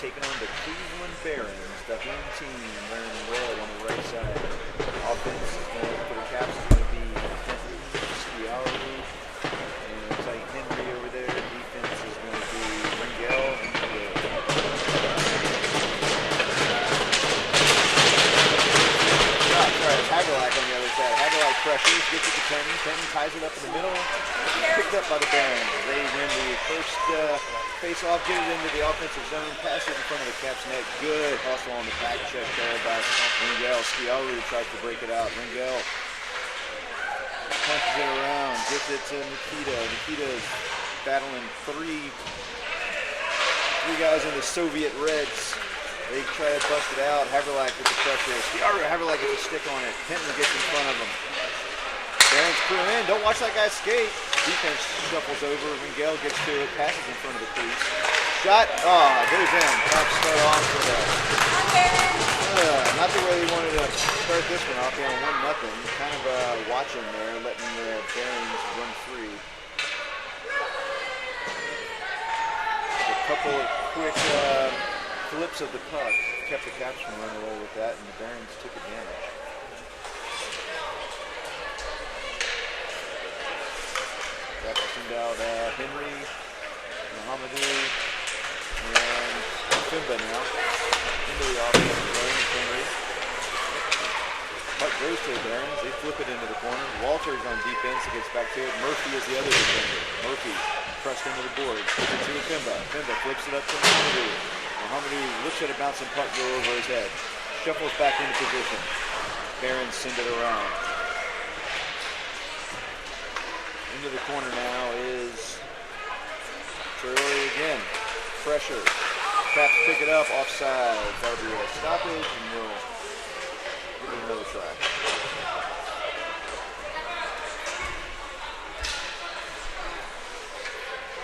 taking on the Cleveland Barons, the home team wearing red on the right side. Offense is going for the Caps is going to be Kenton, Sciarru, and it's like Henry over there. Defense is going to be Ringel and Khalil. Sorry, Hagerlach on the other side. Hagerlach pressures, gets it to Kenton. Kenton ties it up in the middle. Picked up by the Barons. They win the first face-off, get it into the offensive zone, pass it in front of the Caps net. Good hustle on the back check there by Ringel. Sciarru tries to break it out. Ringel punches it around, gets it to Nikita. Nikita's battling three guys in the Soviet Reds. They try to bust it out. Haverlach with the pressure. Sciarru, Haverlach gets a stick on it. Kenton gets in front of him. Barons crew in. Don't watch that guy skate. Defense shuffles over. Ringel gets to it. Passes in front of the crease. Shot. Goes in. Caps start off with not the way they wanted to start this one off. Down 1-0. Kind of watching there, letting the Barons run free. A couple of quick flips of the puck kept the Caps from running away with that, and the Barons took advantage. Got to send out Henry, Mohamedou, and Fimba now. Into the offensive zone, Henry. Puck goes to the Barons. They flip it into the corner. Walter's on defense. He gets back to it. Murphy is the other defender. Murphy pressed into the board. Gives it to Fimba. Fimba flips it up to Mohamedou. Mohamedou looks at a bouncing puck go over his head. Shuffles back into position. Barons send it around. Into the corner now is Traore again. Pressure. Caps pick it up. Offside. That'll be a stoppage, and we'll give it another try.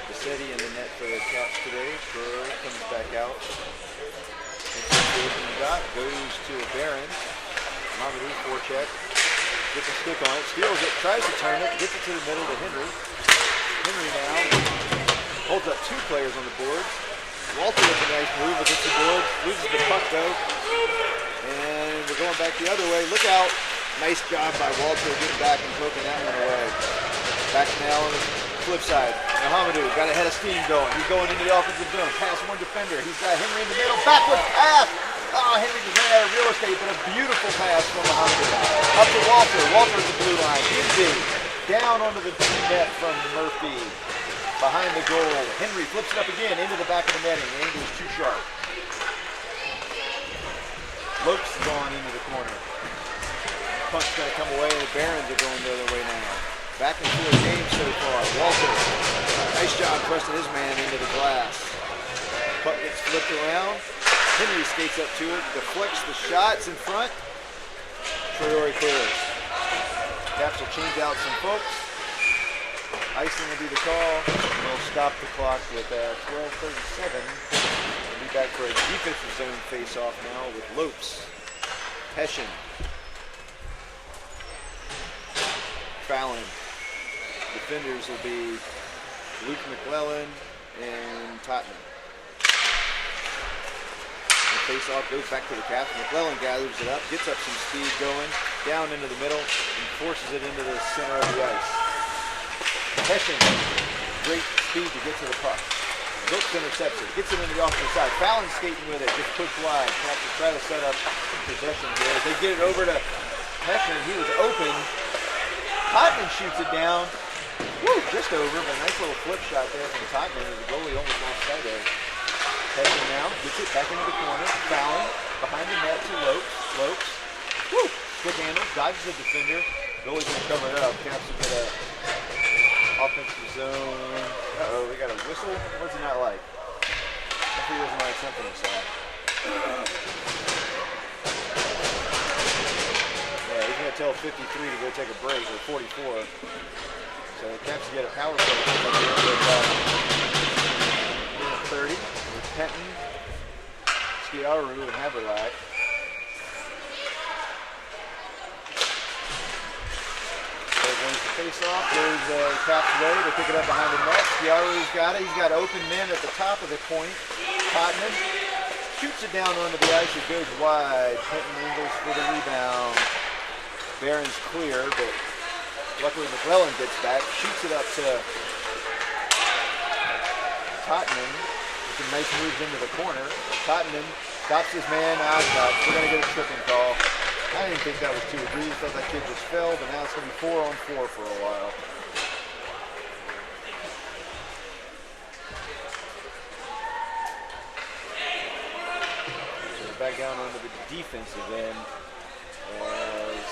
Bassetti in the net for the Caps today. Traore comes back out. Goes to a Barons. Mohamedou forecheck. Gets a stick on it, steals it, tries to turn it, gets it to the middle to Henry. Henry now holds up two players on the boards. Walter with a nice move against the board, loses the puck though. And we're going back the other way. Look out. Nice job by Walter getting back and poking that one away. Back now on the flip side. Mohamedou got a head of steam going. He's going into the offensive zone. Past one defender. He's got Henry in the middle. Backward pass. Henry just ran out of real estate, but a beautiful pass from Mohamedou. Up to Walter. Walter at the blue line. Easy. Down onto the net from Murphy. Behind the goal. Henry flips it up again into the back of the netting. The angle is too sharp. Lopes is going into the corner. Puck's going to come away, and the Barons are going the other way now. Back into the game so far. Walter. Nice job pressing his man into the glass. Puck gets flipped around. Henry skates up to it, deflects the shots in front. Traore clears. Caps will change out some folks. Icing will be the call. We'll stop the clock with 12:37. We'll be back for a defensive zone face-off now with Lopes, Hession, Fallon. Defenders will be Luke McClellan and Tottenham. Face-off goes back to the Caps. McClellan gathers it up, gets up some speed going, down into the middle, and forces it into the center of the ice. Hession, great speed to get to the puck. Looks intercepts it, gets it into the offensive side. Fallon skating with it, just pushed wide. Caps to try to set up possession here. As they get it over to Hession, he was open. Tottenham shoots it down. Woo, just over, but a nice little flip shot there from Tottenham as the goalie almost lost sight of it. Hession now gets it back into the corner. Fallon behind the net to Lopes. Lopes. Woo! Quick handle. Dodges the defender. Goalie's going to cover it up. Caps will get a offensive zone. Uh-oh, we got a whistle. What's he not like? I think he doesn't like something he saw. Yeah, he's going to tell 53 to go take a break, or 44. So the Caps get a power play. 30. Kenton, Sciarru, and Haverlach. There goes the face-off. Goes Caps' way to pick it up behind the net. Sciarru's got it. He's got open men at the top of the point. Tottenham shoots it down onto the ice. It goes wide. Penton Ingles for the rebound. Barron's clear, but luckily McClellan gets back. Shoots it up to Tottenham. With some nice moves into the corner. Tottenham stops his man out. We're going to get a tripping call. I didn't think that was too egregious. Thought that kid just fell, but now it's going to be 4-on-4 for a while. So back down onto the defensive end as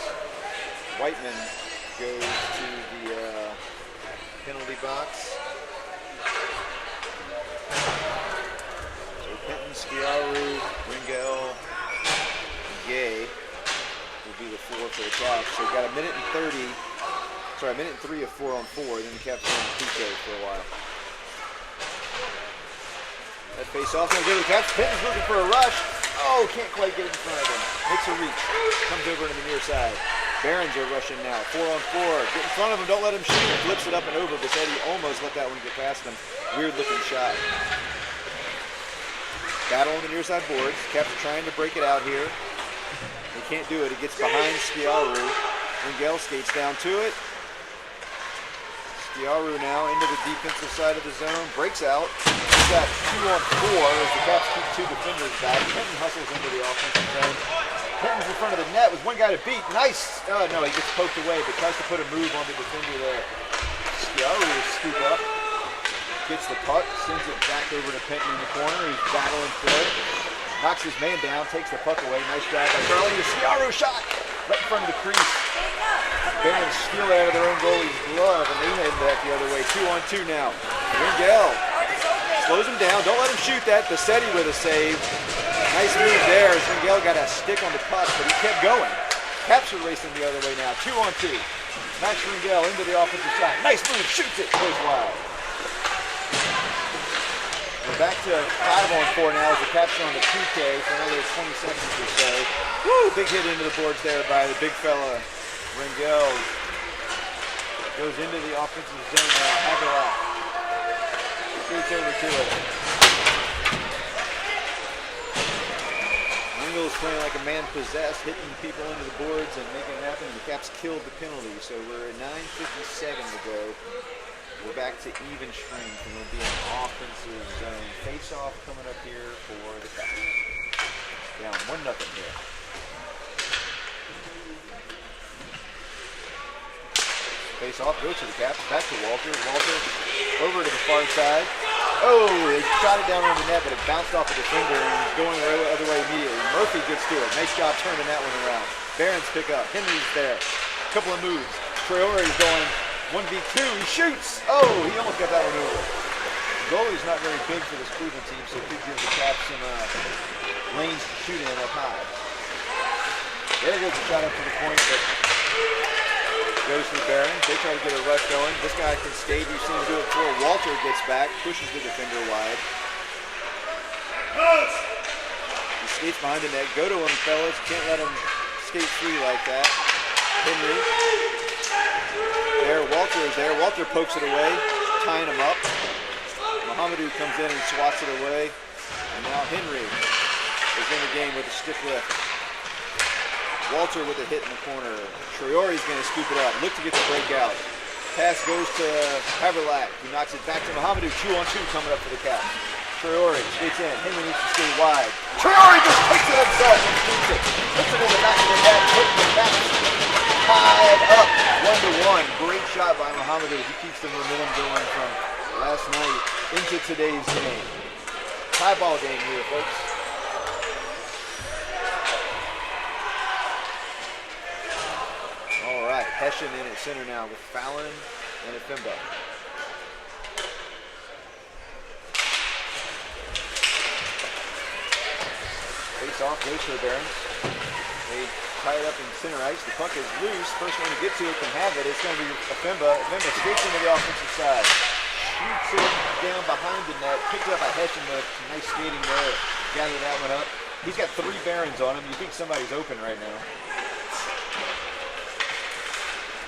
Whiteman goes to the penalty box. So Penton, Sciarru, Ringel, Gay will be the 4 for the Caps. So we've got a minute and 3 of 4-on-4. Then the Caps are on PK for a while. That face off going to go to the Caps. Penton's looking for a rush. Oh, can't quite get in front of him. Makes a reach. Comes over to the near side. Barons are rushing now. 4-on-4. Get in front of him. Don't let him shoot. Flips it up and over. Bassetti almost let that one get past him. Weird looking shot. Battle on the near side boards. Caps are trying to break it out here. They can't do it. It gets behind Sciarru. Ringel skates down to it. Sciarru now into the defensive side of the zone. Breaks out. He's got 2-on-4 as the Caps keep 2 defenders back. Penton hustles into the offensive zone. Penton's in front of the net with one guy to beat. Nice. Oh, no, he gets poked away, but tries to put a move on the defender there. Sciarru will scoop up. Gets the puck. Sends it back over to Penton in the corner. He's battling for it. Knocks his man down, takes the puck away. Nice drive by Charlie. The Sciarru shot right in front of the crease. Barons steal it out of their own goalie's glove, and they head back the other way. 2-on-2 now. Ringel slows him down. Don't let him shoot that. Bassetti with a save. Nice move there as Ringel got a stick on the puck, but he kept going. Caps are racing the other way now. 2-on-2. Max Ringel into the offensive side. Nice move. Shoots it. Goes wild. We're back to 5-on-4 now as the Caps are on the PK for another 20 seconds or so. Woo! Big hit into the boards there by the big fella. Ringel goes into the offensive zone now. Hagelak skates over to it. Ringel's playing like a man possessed, hitting people into the boards and making it happen. The Caps killed the penalty, so we're at 9:57 to go. We're back to even strength, and we'll be in offensive zone. Face-off coming up here for the Caps. Down 1-0 here. Face-off goes to the Caps. Back to Walter. Walter over to the far side. Oh, they shot it down on the net, but it bounced off the defender and was going the other way immediately. Murphy gets to it. Nice job turning that one around. Barons pick up. Henry's there. A couple of moves. Traore's going 1v2, he shoots! Oh, he almost got that one over. The goalie's not very big for this Cleveland team, so it could give the Caps some lanes to shoot in up high. There goes the shot up to the point, but goes to the Barons. They try to get a rush going. This guy can skate. You've seen him do it before. Walter gets back, pushes the defender wide. He skates behind the net. Go to him, fellas. Can't let him skate free like that. Henry. There, Walter is there. Walter pokes it away, tying him up. Mohamedou comes in and swats it away. And now Henry is in the game with a stiff lift. Walter with a hit in the corner. Traore's going to scoop it up. Look to get the breakout. Pass goes to Haverlack. He knocks it back to Mohamedou. 2-on-2 coming up for the Caps. Traore skates in. Henry needs to skate wide. Traore just takes it himself and shoots it. Puts it in the back of the net. Puts the Caps tied up 1-1. Great shot by Mohamedou. He keeps the momentum going from last night into today's game. Tie ball game here, folks. All right, Hessian in at center now with Fallon and Ifemba. Face off goes to the Barons. They tie it up in center ice. The puck is loose. First one to get to it can have it. It's going to be Ifemba. Ifemba skates into the offensive side. Shoots it down behind the net. Picked up by Hessian with nice skating there. Gather that one up. He's got 3 Barons on him. You think somebody's open right now.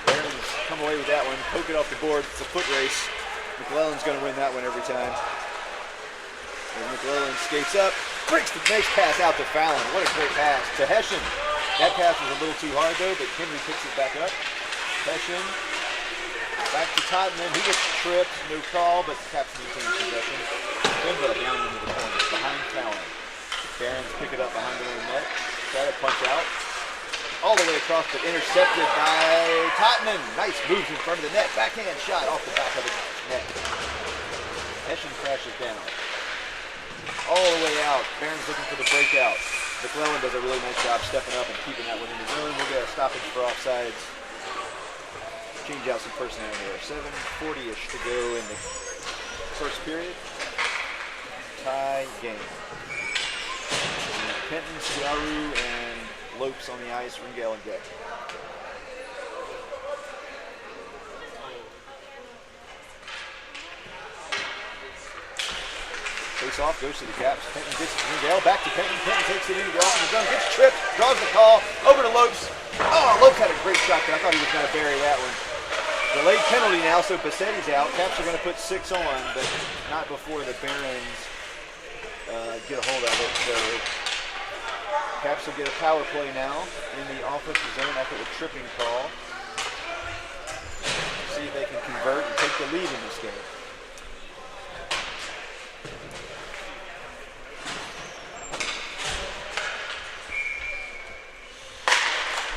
Barons come away with that one. Poke it off the board. It's a foot race. McClellan's going to win that one every time. As McClellan skates up, breaks the nice pass out to Fallon. What a great pass to Hession. That pass was a little too hard though, but Henry picks it back up. Hession back to Tottenham. He gets tripped, no call, but Caps maintains possession. Bimba down into the corner, behind Fallon. Barons pick it up behind the own net. Try to punch out. All the way across, but intercepted by Tottenham. Nice moves in front of the net. Backhand shot off the back of the net. Hession crashes down. All the way out. Barons looking for the breakout. McClellan does a really nice job stepping up and keeping that one in the zone. We'll get a stoppage for offsides. Change out some personnel here. 7:40-ish to go in the first period. Tie game. Kenton, Sciarru, and Lopes on the ice. Ringale and deck. Face off, goes to the Caps. Kenton gets it to Ringale. Back to Kenton. Kenton takes it into the off in the zone. Gets tripped. Draws the call. Over to Lopes. Oh, Lopes had a great shot there. I thought he was going to bury that one. Delayed penalty now, so Bassetti's out. Caps are going to put 6 on, but not before the Barons get a hold of it. So Caps will get a power play now in the offensive zone after the tripping call. See if they can convert and take the lead in this game.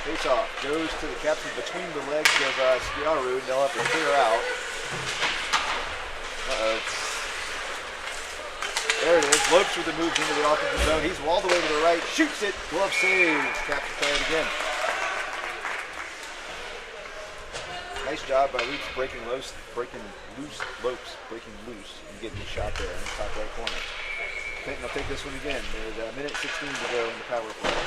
Face off, goes to the Caps between the legs of Sciarru, and they'll have to clear out. There it is. Lopes with the moves into the offensive zone. He's all the way to the right, shoots it, glove save. Caps will try it again. Nice job by Lopes breaking loose, and getting the shot there in the top right corner. Kenton will take this one again. There's a minute 16 to go in the power play.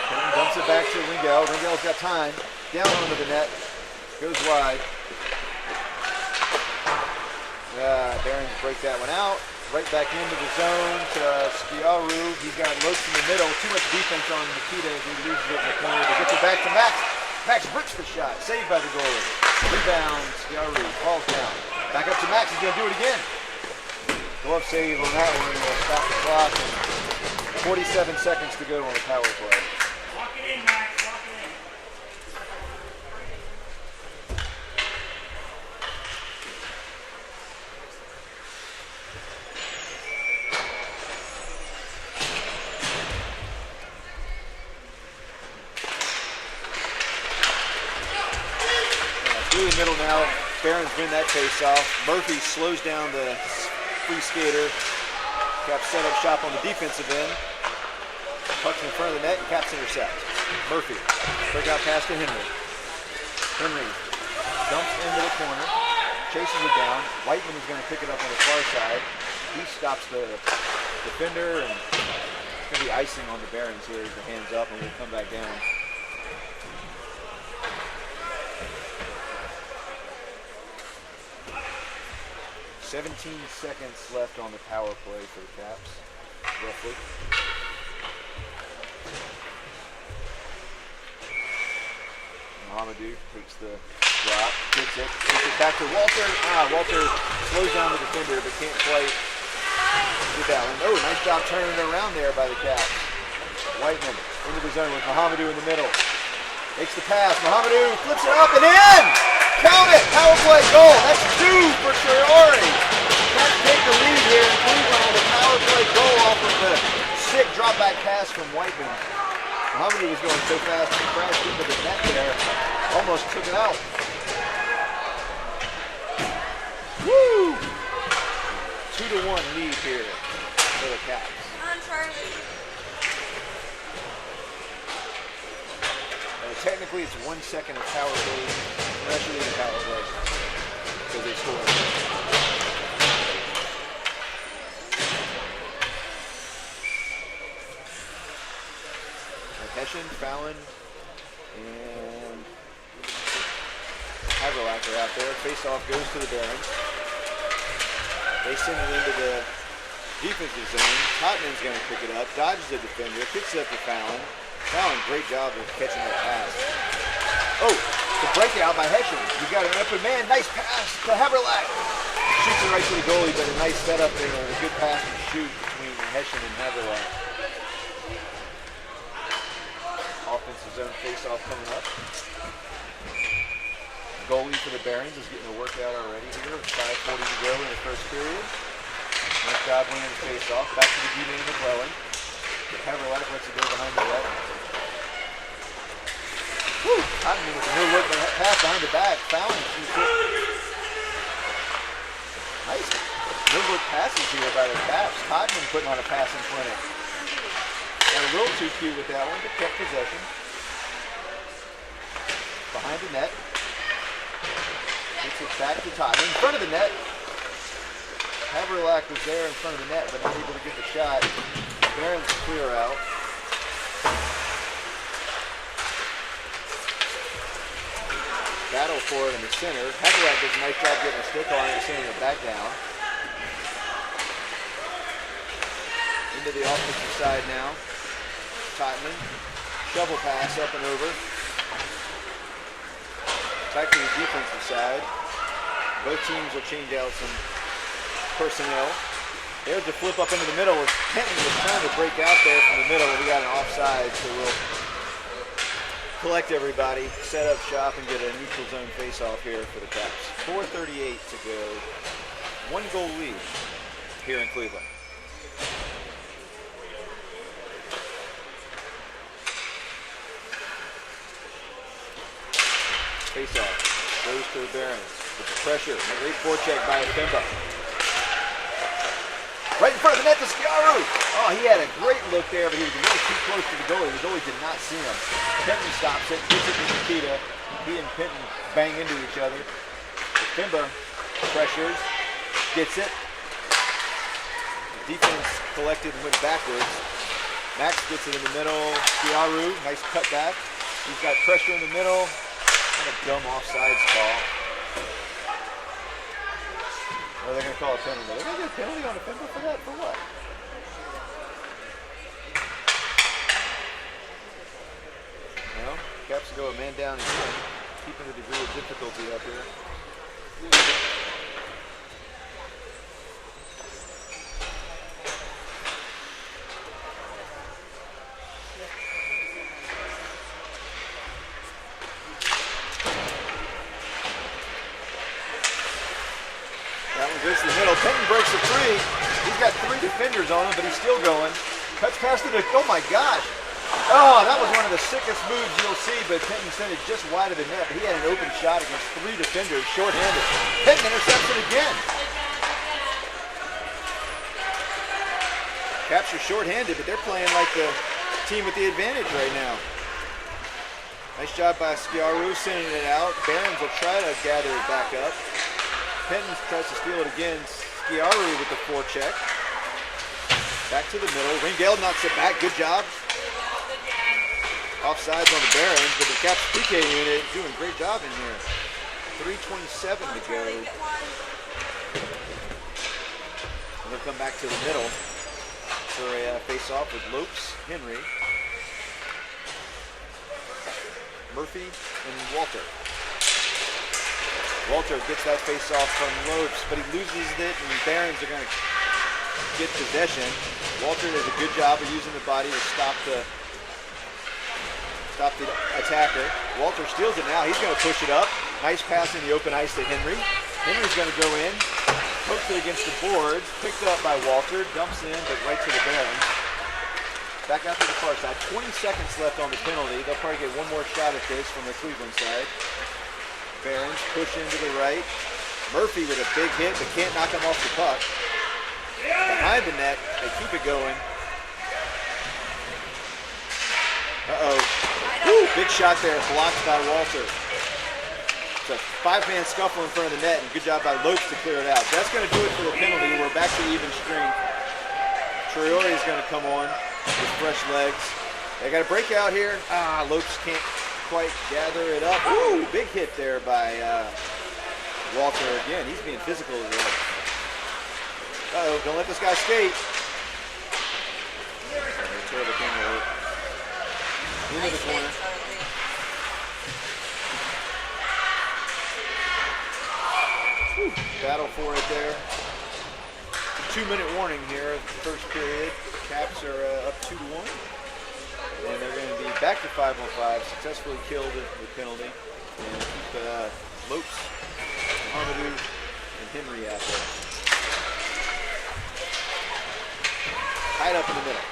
Kenton dumps it back to Ringale. Ringale's got time. Down onto the net. Goes wide. Barons break that one out. Right back into the zone to Sciarru. He's got Lopes in the middle. Too much defense on Nikita as he loses it in the corner. But gets it back to Max. Max bricks the shot. Saved by the goalie. Rebound. Sciarru falls down. Back up to Max. He's going to do it again. Glove save on that one. We'll stop the clock. And 47 seconds to go on the power play. Lock it in, Max. Lock it in. Through the middle now. Barons win that face-off. Murphy slows down the free skater. Caps set up shop on the defensive end. Puck's in front of the net, and Caps intercept. Murphy, breakout pass to Henry. Henry dumps into the corner, chases it down. Whiteman is going to pick it up on the far side. He stops the defender, and it's going to be icing on the Barons here as the hands up, and we'll come back down. "17 seconds left on the power play for the Caps, roughly. Mohamadou takes the drop, gets it back to Walter. Walter slows down the defender, but can't quite get that one. Oh, nice job turning it around there by the Caps. Whiteman into the zone with Mohamadou in the middle. Makes the pass. Mohamadou flips it up and in! Count it! Power play goal. That's 2 for Traore. Caps take the lead here in Cleveland with a power play goal off of the sick drop back pass from Whiteman. Mohamadou was going so fast he crashed into the net there. Almost took it out. Woo! 2-1 lead here for the Caps. Come on, Charlie. Technically, it's 1 second of power play. Actually, the power play. So they score. Hession, Fallon, and Haverlack are out there. Face-off goes to the Barons. They send it into the defensive zone. Tottenham's going to pick it up. Dodges the defender. Kicks it up to Fallon. Fallon, great job of catching that pass. Oh, the breakout by Hession. You got an open man. Nice pass to Haverlack. shoots it right to the goalie, but a nice setup there and a good pass and shoot between Hessian and Haverlack. Offensive zone face-off coming up. Goalie for the Barons is getting a workout already here with 5:40 to go in the first period. Nice job winning the face-off. Back to the D-man McClellan. Haverlack lets it go behind the net. Woo! Cotton with a no-look pass behind the back. Fouling. Nice no-look passes here by the Caps. Cotton putting on a passing clinic. Got a little too cute with that one, but kept possession. Behind the net. Gets it back to Tottenham. In front of the net. Haverlack was there in front of the net, but not able to get the shot. Barons clear out. Battle for it in the center. Haverlack does a nice job getting a stick on it and sending it back down. Into the offensive side now. Tottenham. Shovel pass up and over. Back to the defensive side. Both teams will change out some personnel. There's the flip up into the middle where Penton was trying to break out there from the middle. We got an offside, so we'll collect everybody, set up shop, and get a neutral zone face-off here for the Caps. 4:38 to go. 1-goal lead here in Cleveland. Face-off goes to the Barons with the pressure. A great forecheck by Akimba. Right in front of the net to Sciarru. Oh, he had a great look there, but he was a little too close to the goalie. The goalie did not see him. Penton stops it, gets it to Nikita. He and Penton bang into each other. Akimba pressures, gets it. The defense collected and went backwards. Max gets it in the middle. Sciarru, nice cutback. He's got pressure in the middle. What a dumb offsides call. Or they're going to call a penalty. They're going to get a penalty on a Akimba for that? For what? Well, Caps go a man down again, keeping the degree of difficulty up here. That one goes to the middle. Penton breaks the free. He's got 3 defenders on him, but he's still going. Cuts past it. Oh my gosh. Oh, that was one of the sickest moves you'll see, but Penton sent it just wide of the net. But he had an open shot against 3 defenders, shorthanded. Penton intercepts it again. Caps are shorthanded, but they're playing like the team with the advantage right now. Nice job by Sciarru sending it out. Barons will try to gather it back up. Penton tries to steal it again. Sciarru with the forecheck. Back to the middle. Ringdale knocks it back. Good job. Offsides on the Barons, but the Caps PK unit doing a great job in here. 3:27 to go. And they'll come back to the middle for a face-off with Lopes, Henry, Murphy, and Walter. Walter gets that face-off from Lopes, but he loses it, and the Barons are going to get possession. Walter does a good job of using the body to stop the attacker. Walter steals it now. He's going to push it up. Nice pass in the open ice to Henry. Henry's going to go in, pokes it against the boards, picked up by Walter, dumps in, but right to the Barons. Back out to the far side. 20 seconds left on the penalty. They'll probably get one more shot at this from the Cleveland side. Barons push into the right. Murphy with a big hit, but can't knock him off the puck. Behind the net, they keep it going. Uh-oh. Woo, big shot there, blocked by Walter. It's a 5-man scuffle in front of the net, and good job by Lopes to clear it out. That's going to do it for the penalty. We're back to even strength. Traore is going to come on with fresh legs. They got a breakout here. Lopes can't quite gather it up. Ooh, big hit there by Walter again. He's being physical as well. Uh-oh, don't let this guy skate. Terrible camera. Into the corner. Battle for it there. 2-minute warning here at the first period. Caps are up 2-1. And they're going to be back to 5-on-5. Successfully killed the penalty. And keep Lopes, Mohamedou, and Henry out there. Tied up in the middle.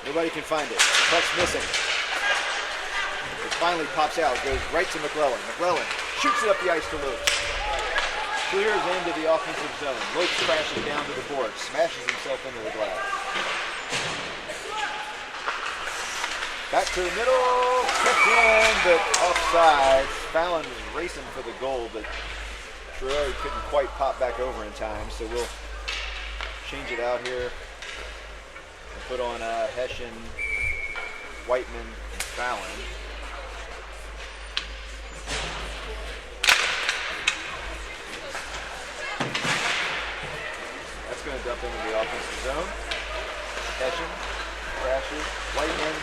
Nobody can find it. Puck's missing. It finally pops out. Goes right to McClellan. McClellan shoots it up the ice to Lopes. Clears into the offensive zone. Lopes crashes down to the board. Smashes himself into the glass. Back to the middle. Kept in, but offside. Fallon was racing for the goal, but Troy couldn't quite pop back over in time. So we'll change it out here. And put on Hession, Whiteman, and Fallon. That's going to dump into the offensive zone. Hession crashes. Whiteman.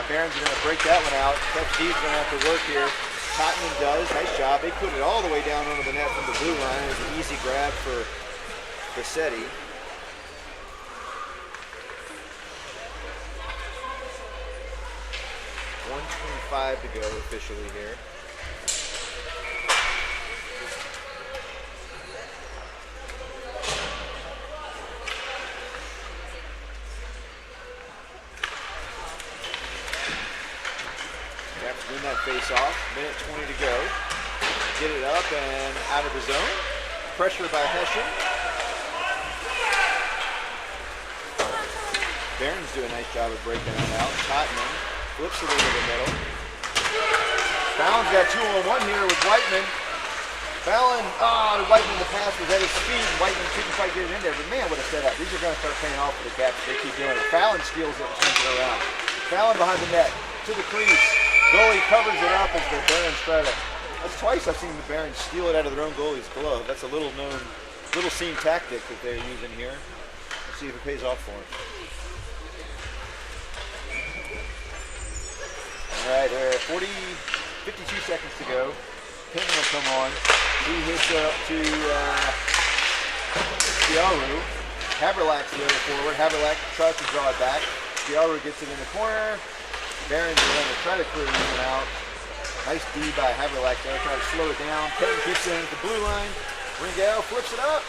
Barron's going to break that one out. Kev Steve's going to have to work here. Tottenham does. Nice job. They put it all the way down under the net from the blue line. It was an easy grab for Bassetti. .125 to go officially here. Caps win that face off. Minute 20 to go. Get it up and out of the zone. Pressure by Hession. Barron's doing a nice job of breaking it out. Tottenham flips it into the middle. Fallon's got 2-on-1 here with Whiteman. Fallon, Whiteman, the pass was at his feet, and Whiteman couldn't quite get it in there. But man, what a setup. These are going to start paying off for the Caps if they keep doing it. Fallon steals it and turns it around. Fallon behind the net, to the crease. Goalie covers it up as the Barons try to. That's twice I've seen the Barons steal it out of their own goalie's glove. That's a little seen tactic that they're using here. Let's see if it pays off for them. All right, 52 seconds to go. Pinton will come on. He hits up to Sciarru. Haverlack's the other forward. Haverlack tries to draw it back. Sciarru gets it in the corner. Barons are going to try to clear it out. Nice D by Haverlack there, trying to slow it down. Pinton keeps it in at the blue line. Ringel flips it up.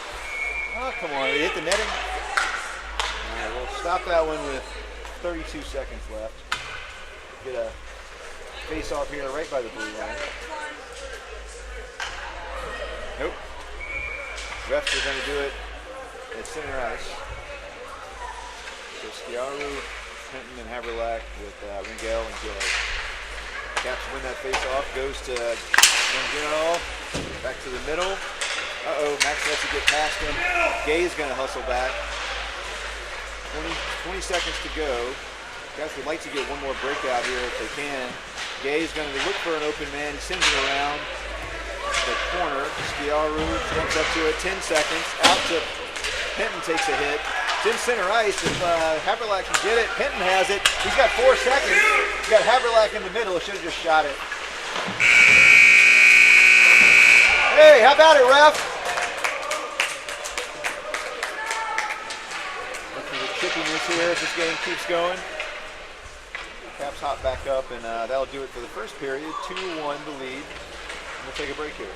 Oh, come on, it hit the netting. All right, we'll stop that one with 32 seconds left. Get a face off here right by the blue line. Nope. Refs are going to do it at center ice. So Sciarru, Pinton, and Haverlack with Ringel and Gill. Caps win that face off. Goes to Ringel. Back to the middle. Max lets it get past him. Gay's going to hustle back. 20 seconds to go. Guys would like to get one more breakout here if they can. Gay's going to look for an open man. He sends it around the corner. Sciarru jumps up to it. 10 seconds. Out to Pinton, takes a hit. It's in center ice. If Haverlack can get it, Pinton has it. He's got 4 seconds. He's got Haverlack in the middle. Should have just shot it. Hey, how about it, ref? Look for the chippiness here as this game keeps going. Caps hop back up, and that'll do it for the first period. 2-1 the lead. We'll take a break here.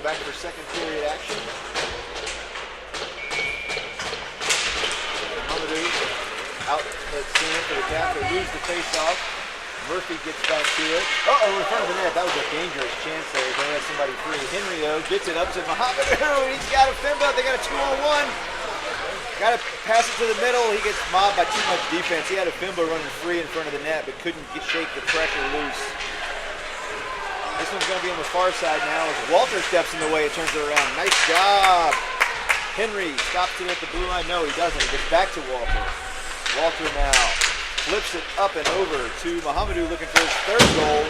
back for second period action. Mohamadou out at center for the Caps. They lose the face-off. Murphy gets back to it. Uh-oh, in front of the net. That was a dangerous chance there. They had somebody free. Henry, though, gets it up to Mohamadou. He's got a Fimba. They got a 2-on-1. Got to pass it to the middle. He gets mobbed by too much defense. He had a Fimba running free in front of the net, but couldn't shake the pressure loose. This one's going to be on the far side now as Walter steps in the way. It turns it around. Nice job. Henry stops it at the blue line. No, he doesn't. He gets back to Walter. Walter now flips it up and over to Mohamadou looking for his third goal.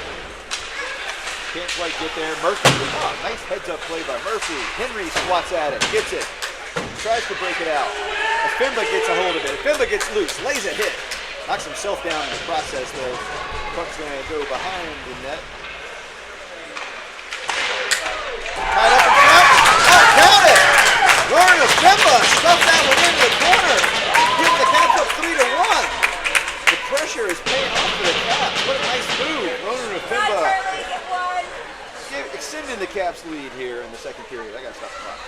Can't quite get there. Murphy, oh, nice heads-up play by Murphy. Henry swats at it, gets it, tries to break it out. Fimba gets a hold of it. Fimba gets loose, lays a hit. Knocks himself down in the process, though. Puck's going to go behind the net. Tied up in front. Oh, count it! Rory Fimba stuffed that one into the corner. Giving the Caps up 3-1. The pressure is paying off for the Caps. What a nice move. Ronan Fimba extending the Caps lead here in the second period. I got to stop the clock.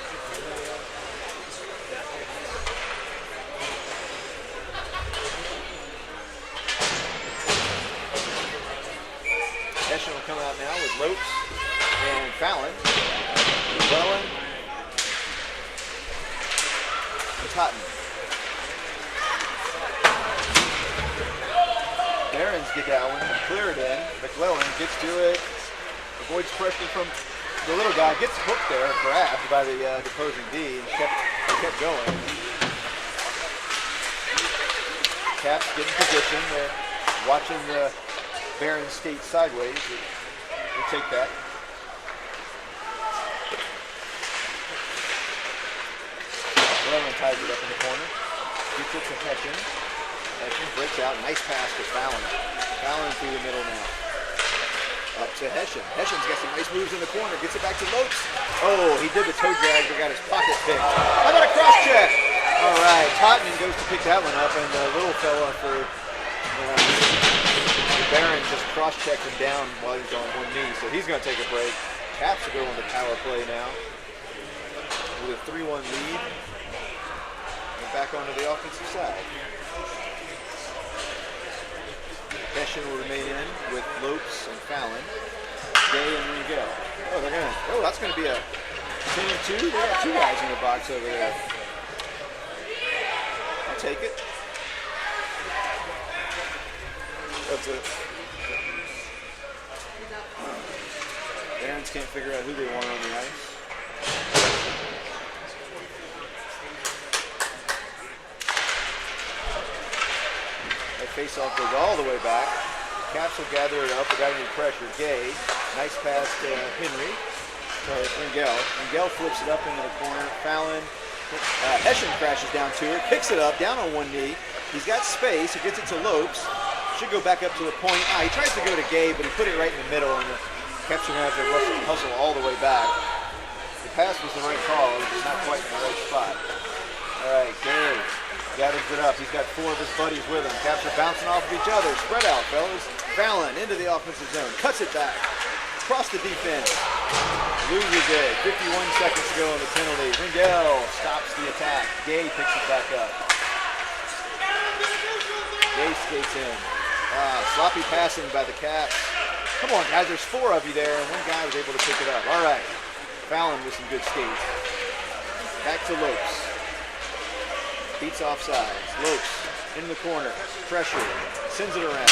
Hessian will come out now with Lopes and Fallon. Llewellyn and Totten. Barons get that one, clear it in. McClellan gets to it, avoids pressure from the little guy, gets hooked there, grabbed by the opposing D, and kept going. Caps get in position. They're watching the Barons skate sideways. We'll take that. McClellan ties it up in the corner. Gets it to Hessian. Hessian breaks out. Nice pass to Fallon. Fallon through the middle now. Up to Hessian. Hessian's got some nice moves in the corner. Gets it back to Lopes. Oh, he did the toe drag, but got his pocket picked. How about a cross check? All right, Tottenham goes to pick that one up, and the little fella for the Baron just cross-checked him down while he was on one knee, so he's going to take a break. Caps will go on the power play now with a 3-1 lead. And back onto the offensive side. Hessian will remain in with Lopes and Fallon. Gay and Ringel. Oh, that's gonna be a 2-2. They got two guys in the box over there. I'll take it. That's it. Barons can't figure out who they want on the ice. Face-off goes all the way back. Caps will gather it up without any pressure. Gay, nice pass to Henry. Sorry, Ringel. Ringel flips it up into the corner. Fallon, Hessian crashes down to it, picks it up, down on one knee. He's got space. He gets it to Lopes. Should go back up to the point. He tries to go to Gay, but he put it right in the middle, and the Caps are going to have to hustle all the way back. The pass was the right call. It was just not quite in the right spot. All right, Gay gathers it up. He's got four of his buddies with him. Caps are bouncing off of each other. Spread out, fellas. Fallon into the offensive zone. Cuts it back. Across the defense. Loses it. 51 seconds to go on the penalty. Ringel stops the attack. Gay picks it back up. Gay skates in. Sloppy passing by the Caps. Come on, guys. There's four of you there, and one guy was able to pick it up. All right. Fallon with some good skates. Back to Lopes. Beats offsides. Lopes in the corner. Pressure. Sends it around.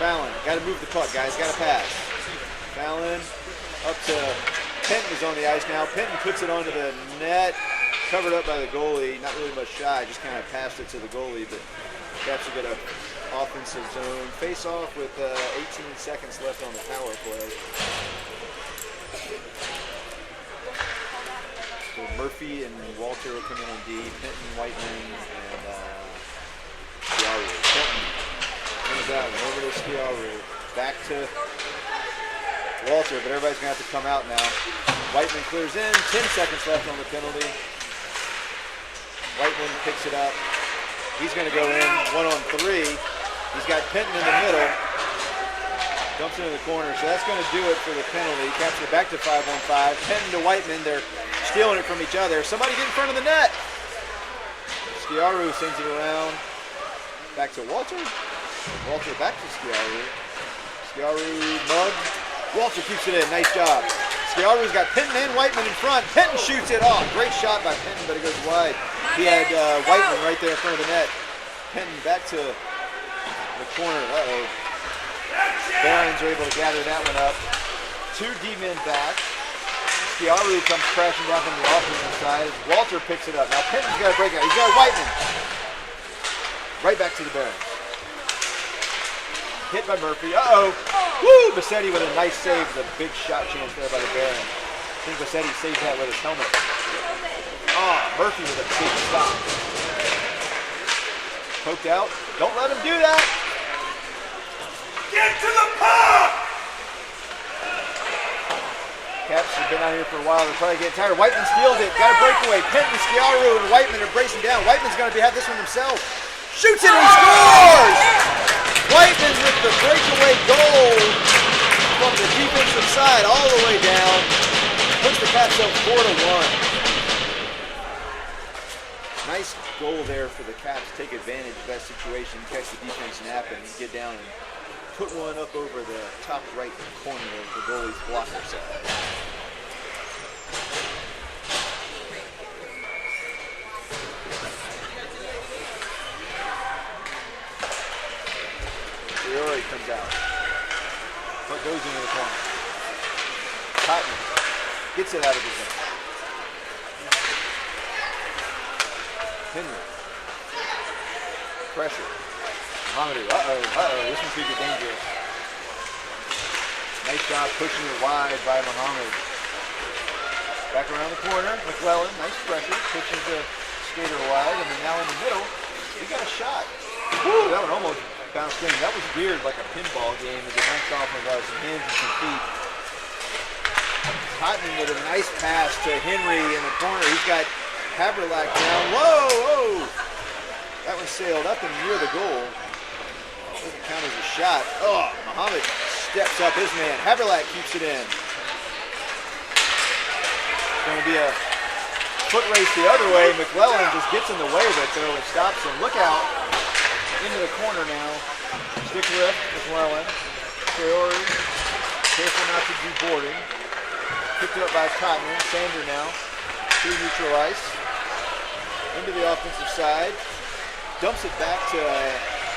Fallon. Got to move the puck, guys. Got to pass. Fallon up to Penton is on the ice now. Penton puts it onto the net. Covered up by the goalie. Not really much shy. Just kind of passed it to the goalie. But Caps will get an offensive zone. Face off with 18 seconds left on the power play. So Murphy and Walter will come in on D. Penton, Whiteman, and Skiaru. Penton comes that one over to Skiaru. Back to Walter, but everybody's going to have to come out now. Whiteman clears in. 10 seconds left on the penalty. Whiteman picks it up. He's going to go in 1-on-3. He's got Penton in the middle. Dumps into the corner, so that's going to do it for the penalty. Capture back to 5-on-5. Penton to Whiteman. They're stealing it from each other. Somebody get in front of the net. Sciarru sends it around. Back to Walter. Walter back to Sciarru. Sciarru mug. Walter keeps it in. Nice job. Sciarru's got Penton and Whiteman in front. Penton shoots it off. Great shot by Penton, but it goes wide. He had Whiteman right there in front of the net. Penton back to the corner. Uh-oh. Barons are able to gather that one up. 2 D-men back. Sciarru comes crashing down from the offensive side. Walter picks it up. Now Penton's got to break out. He's got Whiteman. Right back to the Barons. Hit by Murphy. Uh-oh. Woo! Bassetti with a nice save. The big shot chance there by the Barons. I think Bassetti saves that with his helmet. Murphy with a big stop. Poked out. Don't let him do that. Get to the puck! Caps have been out here for a while. They're probably getting tired. Whiteman steals it. Got a breakaway. Penton, Sciarru, and Whiteman are bracing down. Whiteman's going to have this one himself. Shoots it and he scores! Whiteman with the breakaway goal from the defensive side all the way down. Puts the Caps up 4-1. Nice goal there for the Caps. Take advantage of that situation, catch the defense napping, and get down and put one up over the top right corner of the goalie's blocker side. Priori comes out. Puck goes into the corner. Cotton gets it out of his zone. Henry. Pressure. Mohamed. This one could get dangerous. Nice job pushing it wide by Mohamed. Back around the corner, McClellan, nice pressure, pushes the skater wide, and then now in the middle, he got a shot. Woo, that one almost bounced in. That was weird, like a pinball game as it bounced off of some hands and some feet. Cotton with a nice pass to Henry in the corner. He's got Haberlack down. Whoa! That one sailed up and near the goal. Doesn't count as a shot. Mohamed steps up his man. Haberlack keeps it in. It's going to be a foot race the other way. McClellan just gets in the way of it though and stops him. Look out. Into the corner now. Stick lift, McClellan. Priori. Careful not to do boarding. Picked up by Cotton. Sander now. Through neutral ice. Into the offensive side. Dumps it back to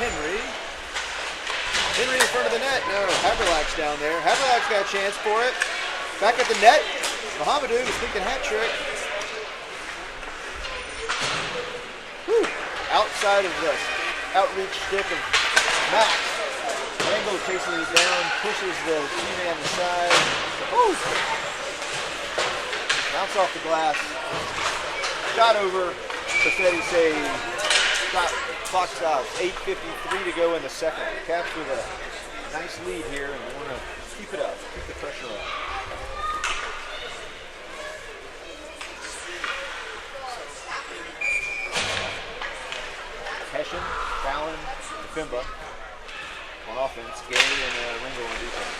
Henry. Henry in front of the net. No, Haberlack's down there. Haberlack's got a chance for it. Back at the net. Mohamedou was thinking hat trick. Whew. Outside of the outreach stick of Max. Rango chases it down, pushes the D-man aside. Whew. Bounce off the glass. Shot over. Bassetti save. Shot. Clock stops. 8:53 to go in the second. Caps with a nice lead here, and we want to keep it up, keep the pressure up. Hession, Fallon, Fimba on offense. Gay and Ringo on defense.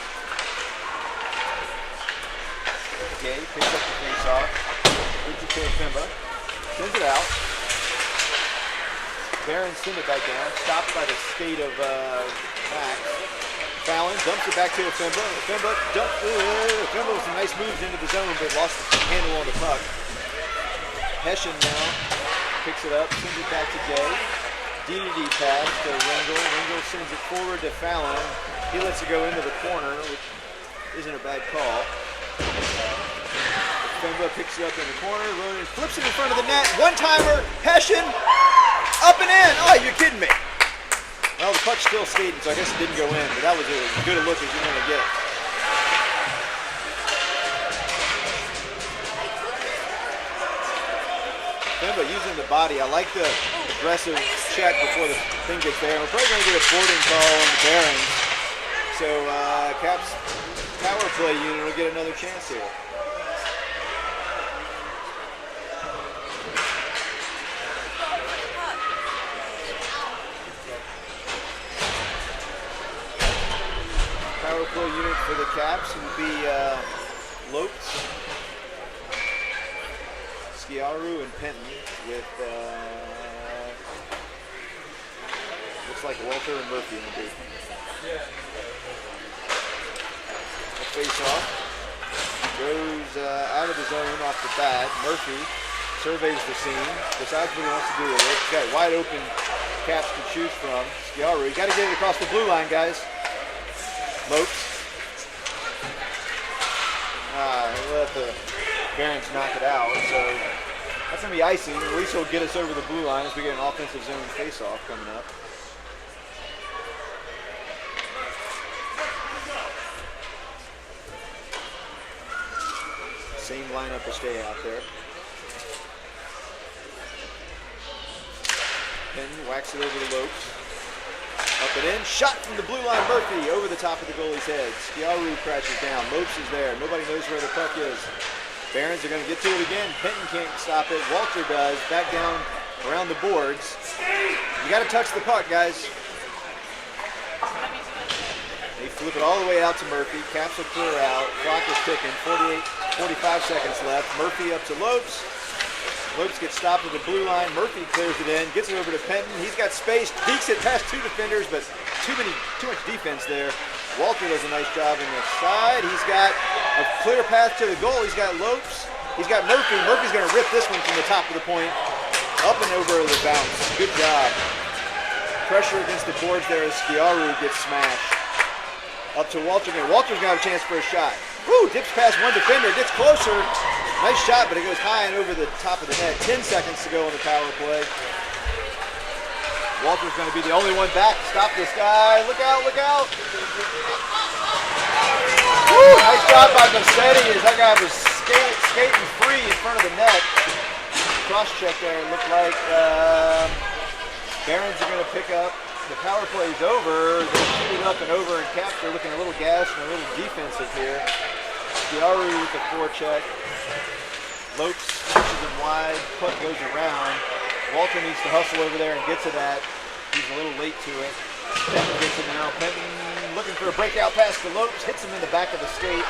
Gay picks up the face-off. Brings it to Fimba. Sends it out. Barons send it back down, stopped by the skate of Max. Fallon dumps it back to Fimba. Fimba with some nice moves into the zone, but lost the handle on the puck. Hession now picks it up, sends it back to Gay. DDD pass to Ringel. Ringel sends it forward to Fallon. He lets it go into the corner, which isn't a bad call. Fimba picks it up in the corner. Ronan flips it in front of the net. One-timer. Hession. Up and in! Oh, you're kidding me. Well, the puck's still skating, so I guess it didn't go in, but that was as good a look as you're going to get. Fimba using the body. I like the aggressive check before the thing gets there. We're probably going to get a boarding call on the Barons. So, Caps power play unit will get another chance here. Power Power play unit for the Caps will be Lopes, Sciarru, and Penton with looks like Walter and Murphy in the booth. The face off goes out of the zone off the bat. Murphy surveys the scene, decides what he wants to do with it. He's got wide open Caps to choose from. Sciarru, you got to get it across the blue line, guys. Lopes. Let the Barons knock it out. So that's going to be icing. At least he'll get us over the blue line as we get an offensive zone face-off coming up. Same lineup will stay out there. Penton whacks it over to Lopes. Up and in. Shot from the blue line. Murphy over the top of the goalie's head. Sciarru crashes down. Lopes is there. Nobody knows where the puck is. Barons are going to get to it again. Penton can't stop it. Walter does. Back down around the boards. You got to touch the puck, guys. They flip it all the way out to Murphy. Caps will clear out. Clock is ticking. 45 seconds left. Murphy up to Lopes. Lopes gets stopped at the blue line. Murphy clears it in, gets it over to Penton. He's got space, dekes it past two defenders, but too much defense there. Walter does a nice job in the side. He's got a clear path to the goal. He's got Lopes. He's got Murphy. Murphy's going to rip this one from the top of the point, up and over the bounce. Good job. Pressure against the boards there as Sciarru gets smashed. Up to Walter again. Walter's going to have a chance for a shot. Woo! Dips past one defender, gets closer. Nice shot, but it goes high and over the top of the net. 10 seconds to go on the power play. Walter's going to be the only one back. Stop this guy. Look out, look out. Woo! Nice job by Massetti as that guy was skating free in front of the net. Cross check there. Looked like Barons are going to pick up. The power play's over. They're shooting up and over, and Caps are looking a little gassed and a little defensive here. Sciarru with the forecheck. Lopes pushes him wide. Puck goes around. Walter needs to hustle over there and get to that. He's a little late to it. Penton gets it now. Penton looking for a breakout pass to Lopes. Hits him in the back of the skate.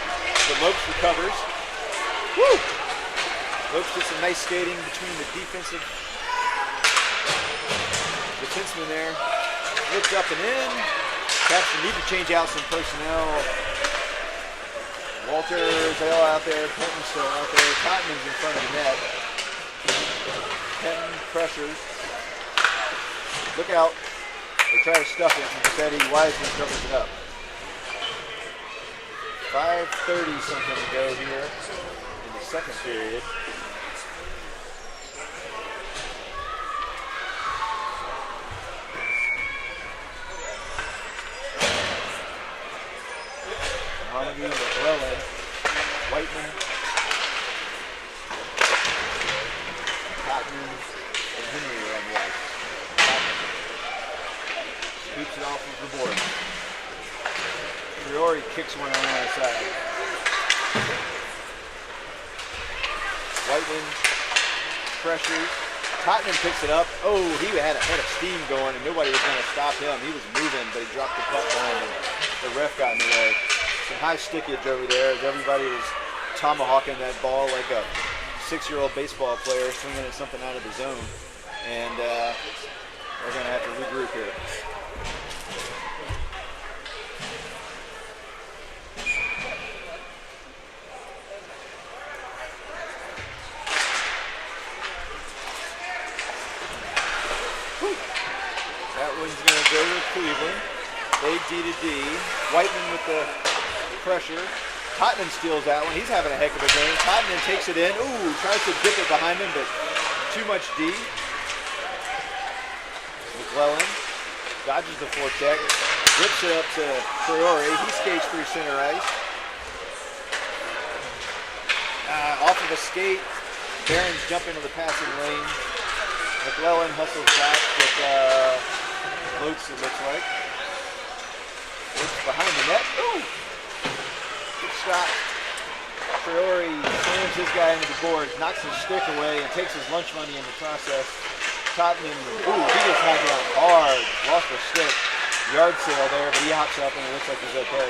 But Lopes recovers. Woo! Lopes did some nice skating between the defenseman there. Looks up and in. Caps need to change out some personnel. Walter's all out there. Penton's still out there. Tottenham's in front of the net. Penton pressures. Look out. They try to stuff it, and Massetti wisely covers it up. 5:30 something to go here in the second period. Montague, McClellan, Whiteman, Cotton, and Henry are on the ice. Scoops it off of the board. Priori kicks one around the side. Whiteman pressures. Tottenham picks it up. Oh, he had a head of steam going, and nobody was going to stop him. He was moving, but he dropped the puck behind him. The ref got in the way. Some high stickage over there as everybody was tomahawking that ball like a 6-year-old baseball player swinging at something out of the zone. And we're going to have to regroup here. That one's going to go to Cleveland. Big D to D. Whiteman with the pressure. Tottenham steals that one. He's having a heck of a game. Tottenham takes it in. Ooh, tries to dip it behind him, but too much D. McClellan dodges the forecheck. Rips it up to Priori. He skates through center ice. Off of a skate. Barons jump into the passing lane. McClellan hustles back with Lopes, it looks like. Lopes behind the net. Ooh! Good shot. Priori slams his guy into the boards, knocks his stick away, and takes his lunch money in the process. Tottenham, ooh, he gets knocked out hard. Lost a stick. yard sale there, but he hops up and it looks like he's okay.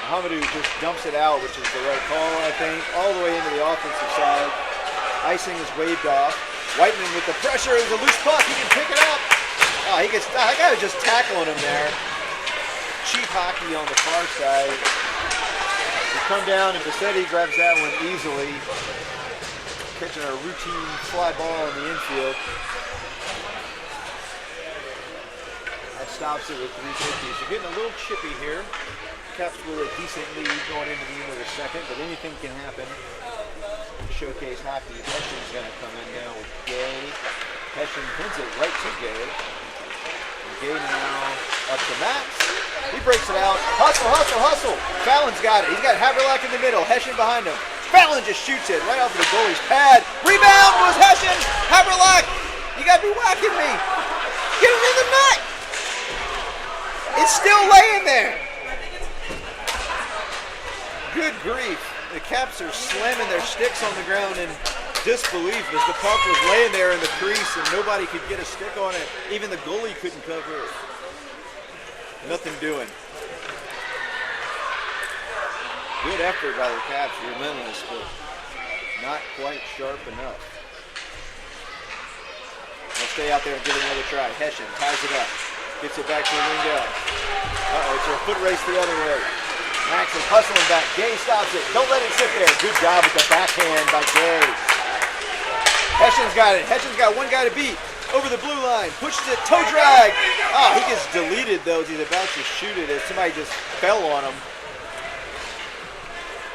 Muhammadu just dumps it out, which is the right call, I think, all the way into the offensive side. Icing is waved off. Whiteman with the pressure is a loose puck. He can pick it up. Oh, that guy was just tackling him there. Cheap hockey on the far side. We come down and Bassetti grabs that one easily. Catching a routine fly ball in the infield. That stops it with 350. So getting a little chippy here. Caps with a decent lead going into the end of the second, but anything can happen. Showcase hockey. Hession's going to come in now with Gay. Hession pins it right to Gay. And Gay now up to Max. He breaks it out. Hustle, hustle, hustle. Fallon's got it. He's got Haverlack in the middle. Hession behind him. Fallon just shoots it right off the goalie's pad. Rebound was Hession. Haverlack, you got to be whacking me. Get it in the net. It's still laying there. Good grief. The Caps are slamming their sticks on the ground in disbelief as the puck was laying there in the crease and nobody could get a stick on it. Even the goalie couldn't cover it. Nothing doing. Good effort by the Caps, relentless, but not quite sharp enough. They'll stay out there and give it another try. Hession ties it up. Gets it back to Lindell. Uh-oh, it's a foot race the other way. Max is hustling back. Gay stops it. Don't let it sit there. Good job with the backhand by Gay. Hession's got it. Hession's got one guy to beat. Over the blue line. Pushes it. Toe drag. Oh, he gets deleted though as he's about to shoot it as somebody just fell on him.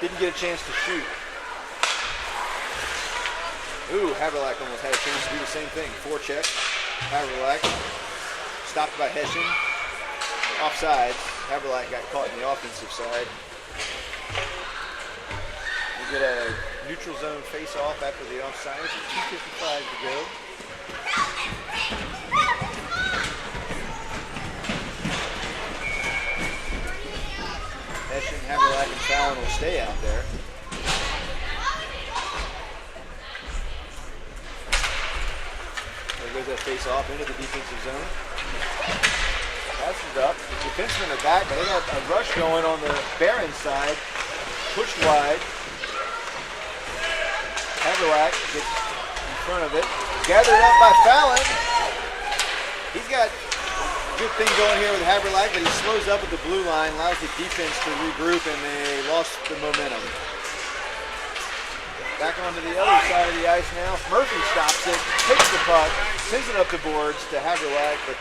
Didn't get a chance to shoot. Ooh, Haverlack almost had a chance to do the same thing. Forecheck. Haverlack. Stopped by Hession. Offside. Haverlack got caught in the offensive side. We get a neutral zone face-off after the offside with 2:55 to go. Hession, Haverlack, and Fallon will stay out there. There goes that face-off into the defensive zone. Passes up. The defensemen are back, but they got a rush going on the Barron side. Pushed wide. Haverlack gets in front of it. Gathered up by Fallon. He's got a good thing going here with Haverlack, but he slows up at the blue line, allows the defense to regroup, and they lost the momentum. Back onto the other side of the ice now. Murphy stops it, takes the puck, sends it up the boards to Haverlack, but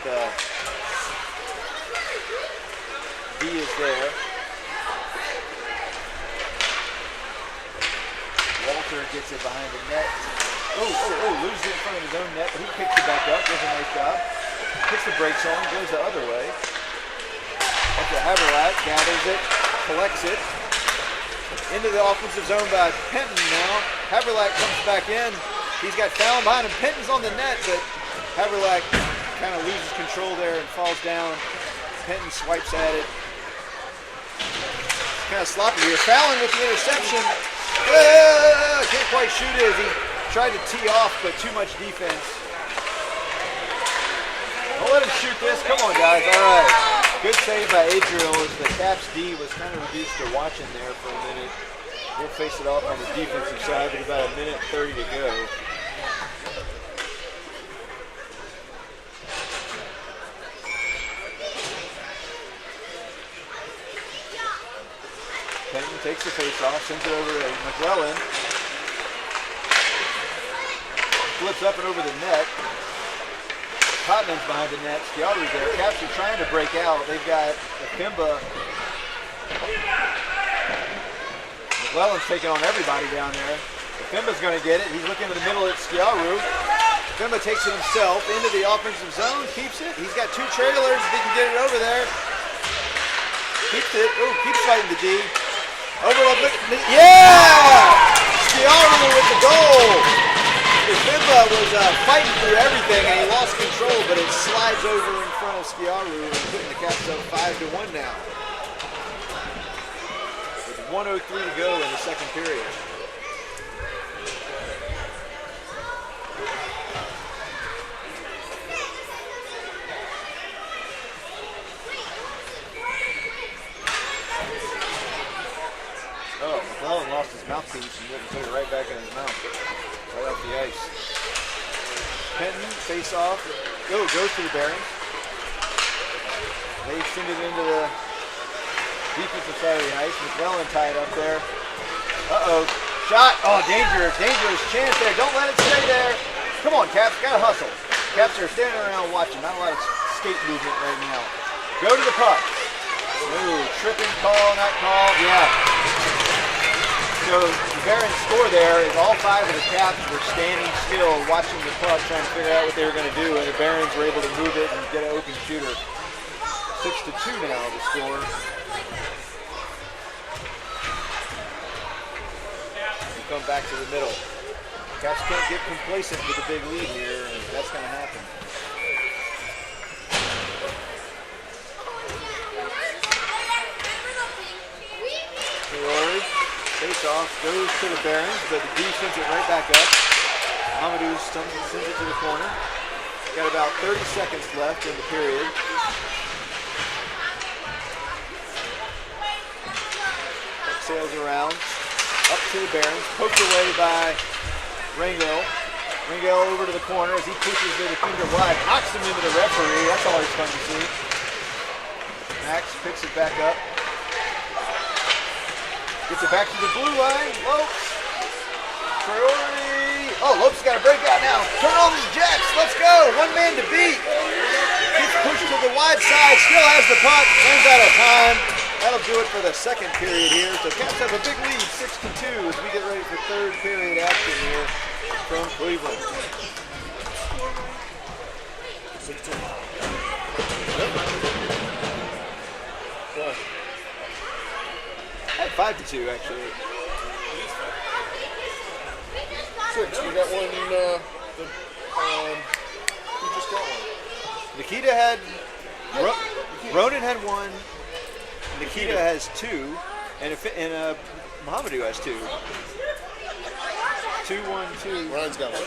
D is there. Walter gets it behind the net. Loses it in front of his own net, but he picks it back up, does a nice job. Puts the brakes on, goes the other way. Up to Haverlack, gathers it, collects it. Into the offensive zone by Penton now. Haverlack comes back in. He's got Fallon behind him. Penton's on the net, but Haverlack kind of loses control there and falls down. Penton swipes at it. Kind of sloppy here. Fallon with the interception. Can't quite shoot it as he tried to tee off, but too much defense. Don't let him shoot this. Come on, guys. All right. Good save by Adriel as the Caps D was kind of reduced to watching there for a minute. We'll face it off on the defensive side with about 1:30 to go. Penton takes the face-off, sends it over to McClellan. Flips up and over the net. Tottenham's behind the net. Sciarri's there. Caps are trying to break out. They've got Akimba. McClellan's taking on everybody down there. Akimba's going to get it. He's looking in the middle at Sciarru. Akimba takes it himself into the offensive zone. Keeps it. He's got two trailers. If he can get it over there. Keeps it. Ooh, keeps fighting the D. Yeah! Sciarru with the goal. Akimba was fighting through everything and he lost control, but it slides over in front of Sciarru and putting the Caps up 5-1 now. With 1:03 to go in the second period. piece and went and put it right back in his mouth, right off the ice. Penton, face off, goes to the Barons. They send it into the defensive side of the ice. McClellan tied up there. Uh-oh, shot. Oh, dangerous chance there. Don't let it stay there. Come on, Caps, gotta hustle. Caps are standing around watching. Not a lot of skate movement right now. Go to the puck. Ooh, tripping call, not called. Yeah. So the Barons score there is all 5 of the Caps were standing still watching the puck, trying to figure out what they were going to do, and the Barons were able to move it and get an open shooter. 6-2 now the score. We come back to the middle. Caps can't get complacent with a big lead here, and that's going to happen. Rory, face off, goes to the Barons, but the D sends it right back up. Amadou sends it to the corner. Got about 30 seconds left in the period. Sails around, up to the Barons, poked away by Rangel. Rangel over to the corner as he pushes the defender wide, knocks him into the referee. That's always fun to see. Max picks it back up. Gets it back to the blue line. Lopes. Priority. Oh, Lopes got a breakout now. Turn on these Jets. Let's go. One man to beat. Gets pushed to the wide side. Still has the puck. Runs out of time. That'll do it for the second period here. So Caps have a big lead, 6-2, as we get ready for third period action here from Cleveland. 6-2. I had 5-2 actually. 6. You got one. Who just got one? Nikita had. Ronan had 1. Nikita has 2, and Mohamedou has 2. 2-1-2. Ryan's got one.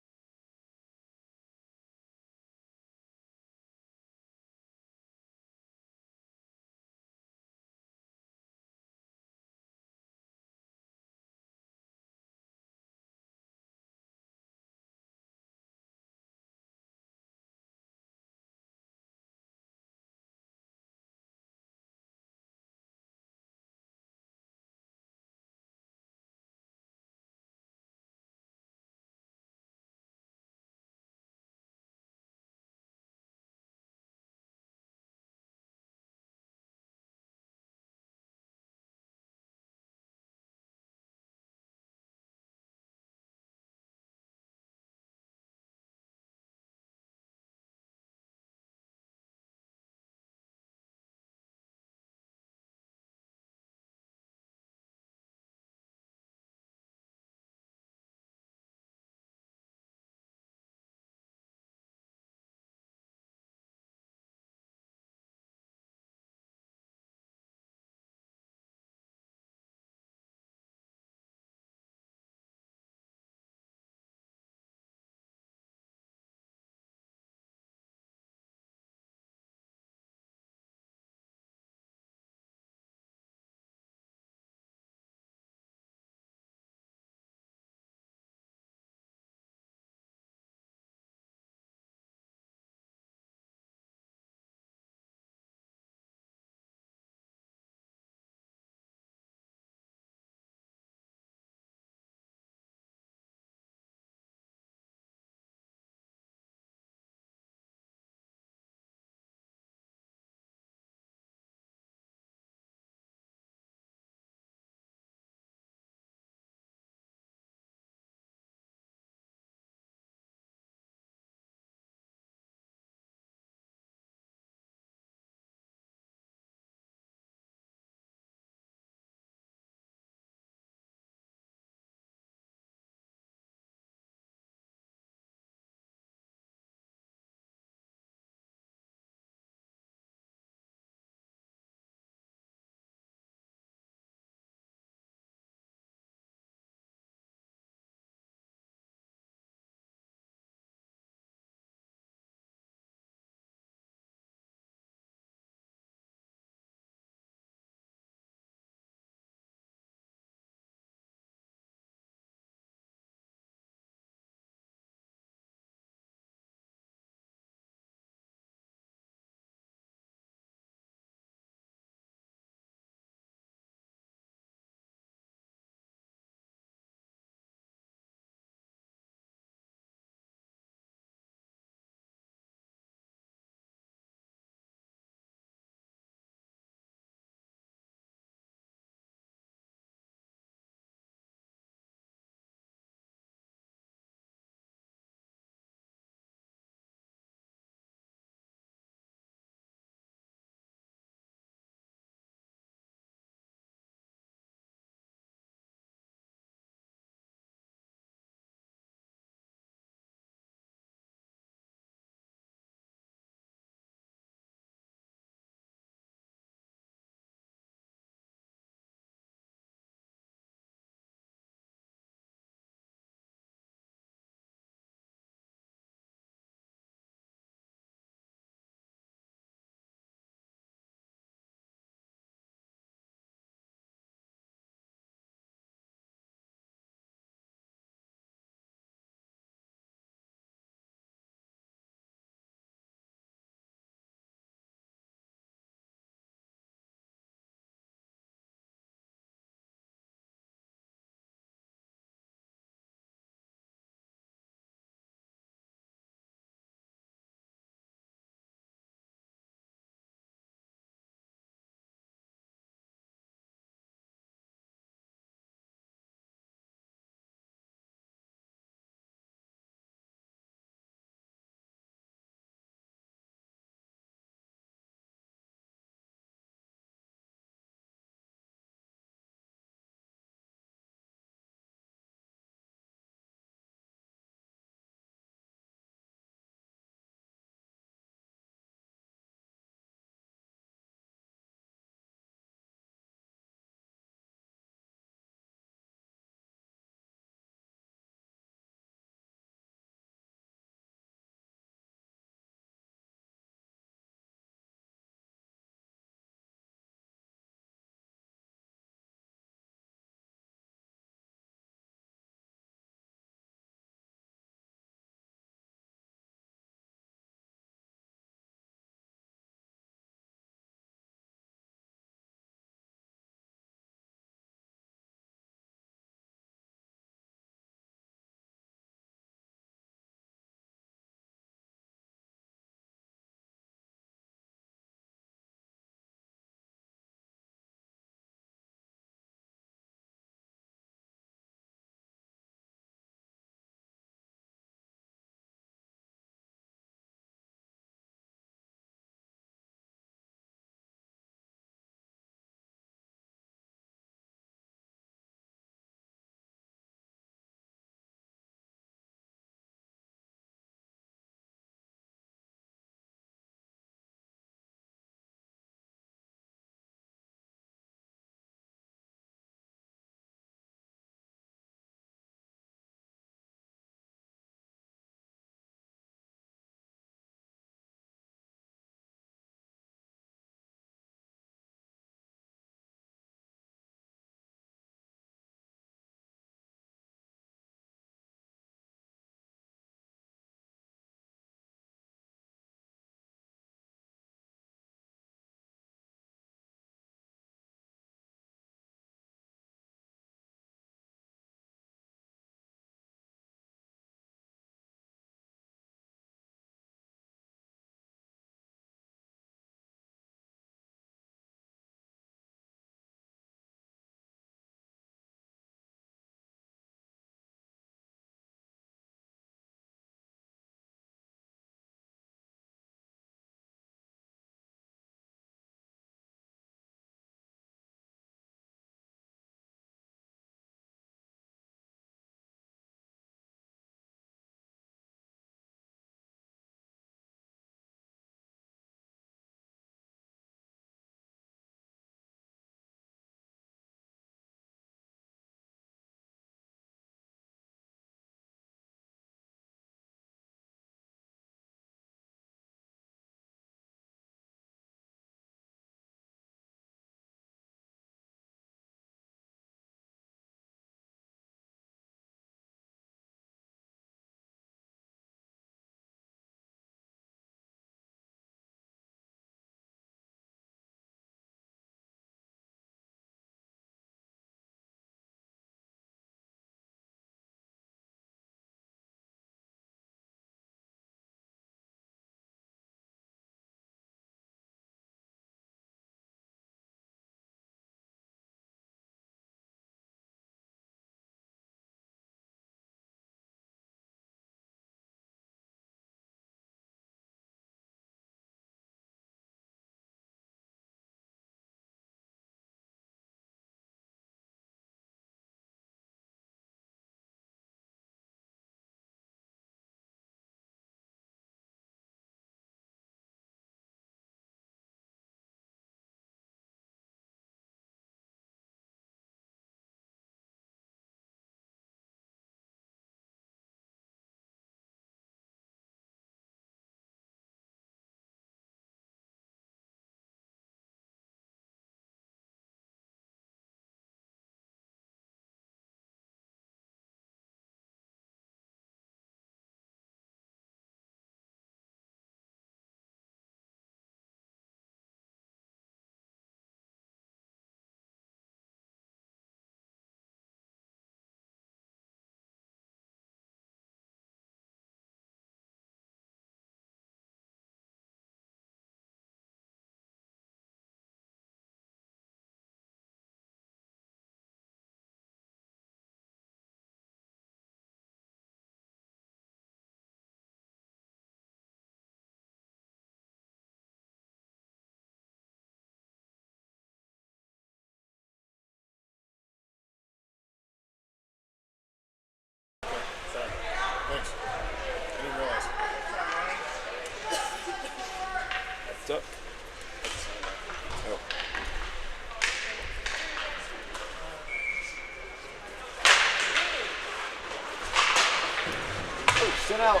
sent out.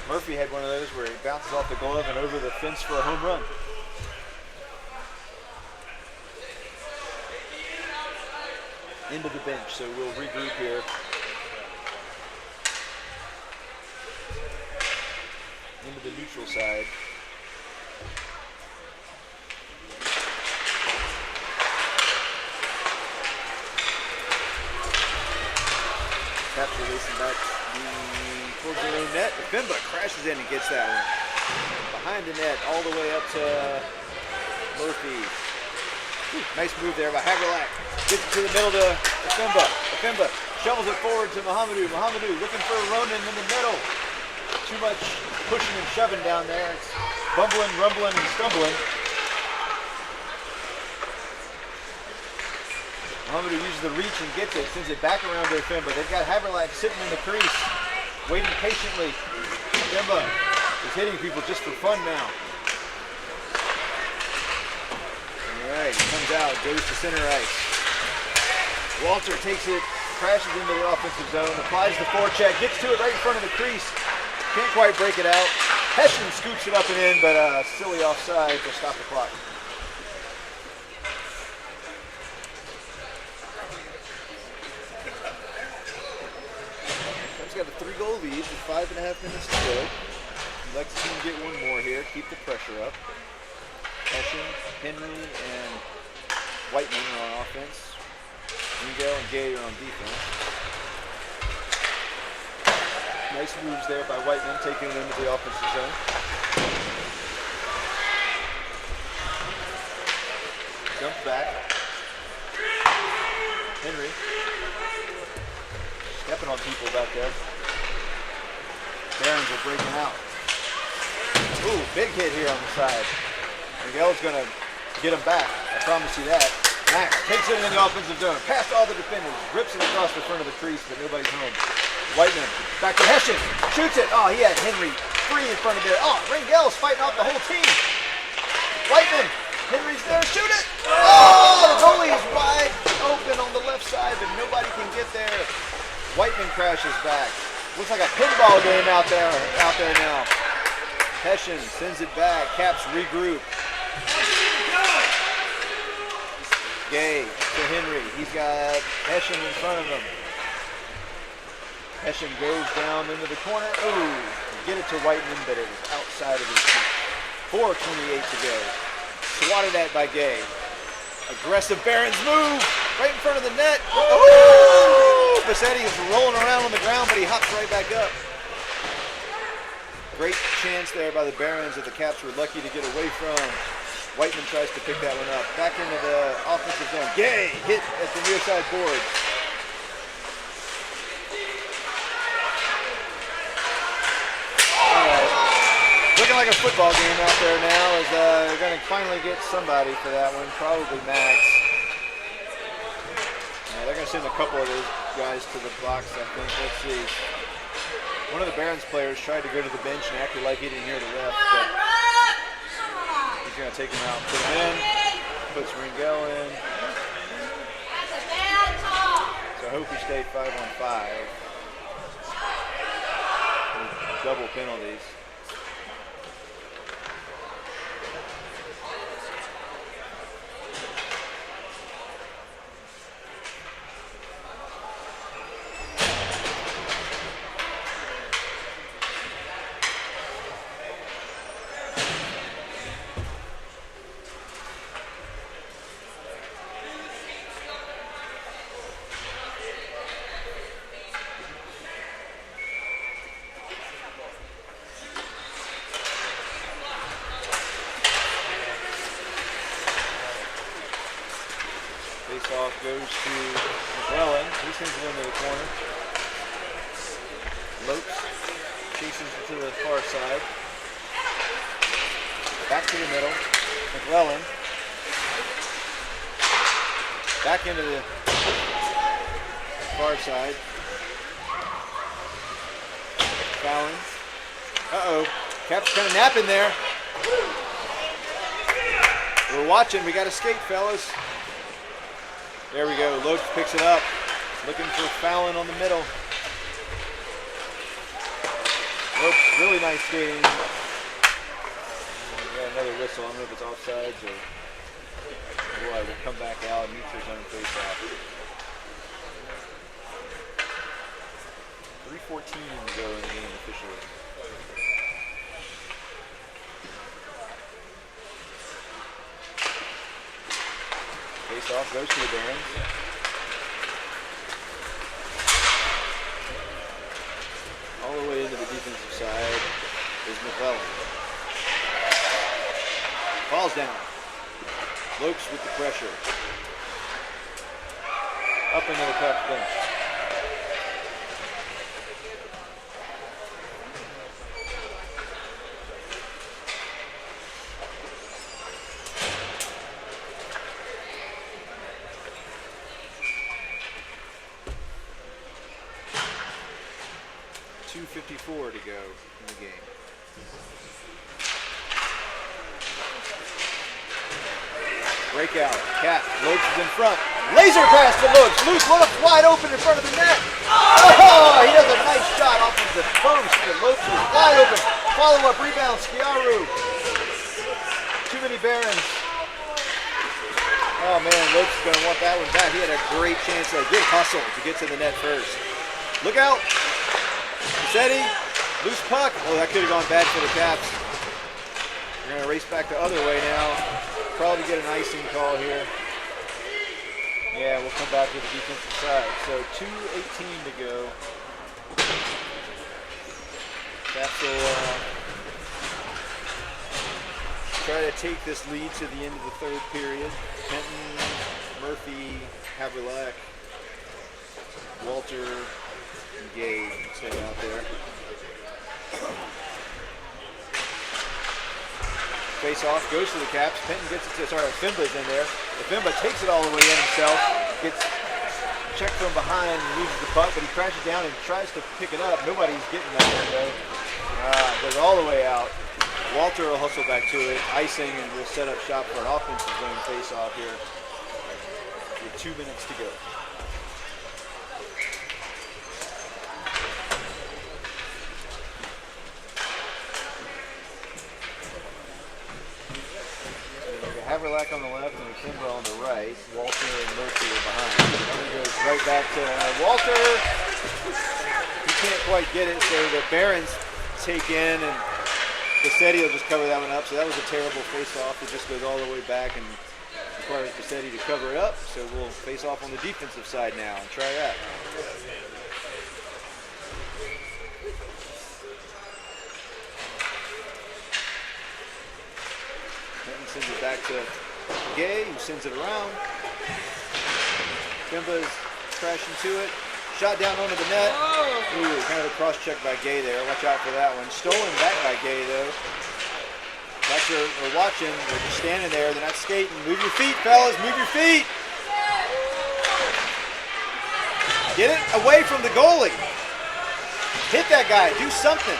Murphy had one of those where he bounces off the glove and over the fence for a home run. Into the bench, so we'll regroup here. Into the neutral side. Caps releasing back towards their own net. Fimba crashes in and gets that one. Behind the net, all the way up to Murphy. Nice move there by Hagerlach. Gets it to the middle to Fimba. Fimba shovels it forward to Mohamedou. Mohamedou looking for Ronan in the middle. Too much pushing and shoving down there. It's bumbling, rumbling, and stumbling. Mohamedou uses the reach and gets it, sends it back around to Fimba. They've got Hagerlach sitting in the crease, waiting patiently. Fimba is hitting people just for fun now. All right, comes out, goes to center ice. Walter takes it, crashes into the offensive zone, applies the forecheck, gets to it right in front of the crease. Can't quite break it out. Hessian scoops it up and in, but silly offside to stop the clock. Cubs got a 3-goal lead with 5.5 minutes to go. You'd like to see them get one more here, keep the pressure up. Hessian, Henry, and Whiteman are on offense. Ringo and Gay are on defense. Nice moves there by Whiteman, taking it into the offensive zone. Jump back. Henry. Stepping on people back there. Barons are breaking out. Ooh, big hit here on the side. Miguel's going to get him back. I promise you that. Max takes it in the offensive zone. Past all the defenders. Rips it across the front of the crease, but nobody's home. Whiteman back to Hessian. Shoots it. Oh, he had Henry free in front of there. Oh, Ringel's fighting off the whole team. Whiteman. Henry's there. Shoot it. Oh, the goalie is wide open on the left side, but nobody can get there. Whiteman crashes back. Looks like a pinball game out there now. Hessian sends it back. Caps regroup. Gay to Henry. He's got Hessian in front of him. Hessian goes down into the corner. Ooh, get it to Whiteman, but it was outside of his reach. 4:28 to go. Swatted at by Gay. Aggressive Barons move right in front of the net. Ooh! Bassetti is rolling around on the ground, but he hops right back up. Great chance there by the Barons that the Caps were lucky to get away from. Whiteman tries to pick that one up. Back into the offensive zone. Gay hit at the near side board. All right. Looking like a football game out there now as they're going to finally get somebody for that one. Probably Max. Yeah, they're going to send a couple of those guys to the box, I think. Let's see. One of the Barons players tried to go to the bench and acted like he didn't hear the ref, but he's going to take him out, put him in, puts Ringel in. So Hopi State 5-on-5. Double penalties. Faceoff goes to McClellan. He sends it into the corner. Lopes chases it to the far side. Back to the middle. McClellan. Back into the far side. Fouling. Uh-oh. Caps kind of napping there. We're watching. We got to skate, fellas. There we go. Lopes picks it up. Looking for Fallon on the middle. Nope, really nice skating. We got another whistle. I don't know if it's offsides or what. We'll come back out and meet his own face off. 3:14 to go in the game officially. Face off goes to the Barons. All the way into the defensive side is McClellan. Falls down. Lopes with the pressure. Up into the Caps bench. .254 to go in the game. Breakout. Cat. Lopes is in front. Laser pass to Lopes. Luke looks wide open in front of the net. Oh, he does a nice shot off of the post. And Lopes is wide open. Follow-up rebound. Sciarru. Too many Barons. Oh, man. Lopes is going to want that one back. He had a great chance there. Good hustle to get to the net first. Look out. Cassetti. Loose puck. Oh, that could have gone bad for the Caps. We're going to race back the other way now. Probably get an icing call here. Yeah, we'll come back to the defensive side. So 2:18 to go. Caps will try to take this lead to the end of the third period. Kenton, Murphy, Haverlack, Walter, and Gay stay out there. Face off, goes to the Caps. Penton gets it to, sorry, Fimba's in there. Fimba takes it all the way in himself. Gets checked from behind and loses the puck, but he crashes down and tries to pick it up. Nobody's getting that there, though. Goes all the way out. Walter will hustle back to it. Icing, and will set up shop for an offensive zone face off here with 2 minutes to go. Haverlack on the left and Kimba on the right. Walter and Murphy are behind. He goes right back to Walter. He can't quite get it, so the Barons take in, and Cassetti will just cover that one up. So that was a terrible face-off. It just goes all the way back and requires Cassetti to cover it up. So we'll face off on the defensive side now and try that. Sends it back to Gay, who sends it around. Kimba's crashing to it. Shot down onto the net. Ooh, kind of a cross check by Gay there. Watch out for that one. Stolen back by Gay, though. Caps are watching. They're just standing there. They're not skating. Move your feet, fellas. Move your feet. Get it away from the goalie. Hit that guy. Do something.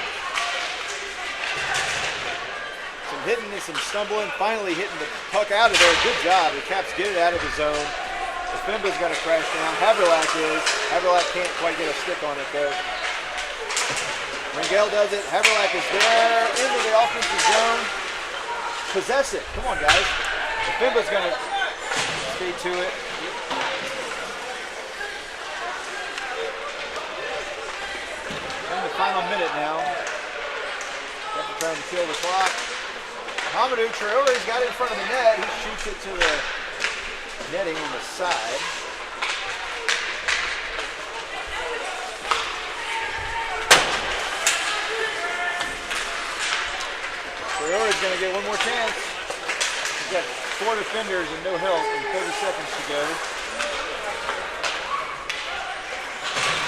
Hitting and some stumbling, finally hitting the puck out of there. Good job. The Caps get it out of the zone. The Fimba's going to crash down. Haverlack is. Haverlack can't quite get a stick on it, though. Rangel does it. Haverlack is there into the offensive zone. Possess it. Come on, guys. The Fimba's going to stay to it. In the final minute now. Caps are trying to kill the clock. Hamadou Traore's got it in front of the net. He shoots it to the netting on the side. Traore's going to get one more chance. He's got 4 defenders and no help and 30 seconds to go.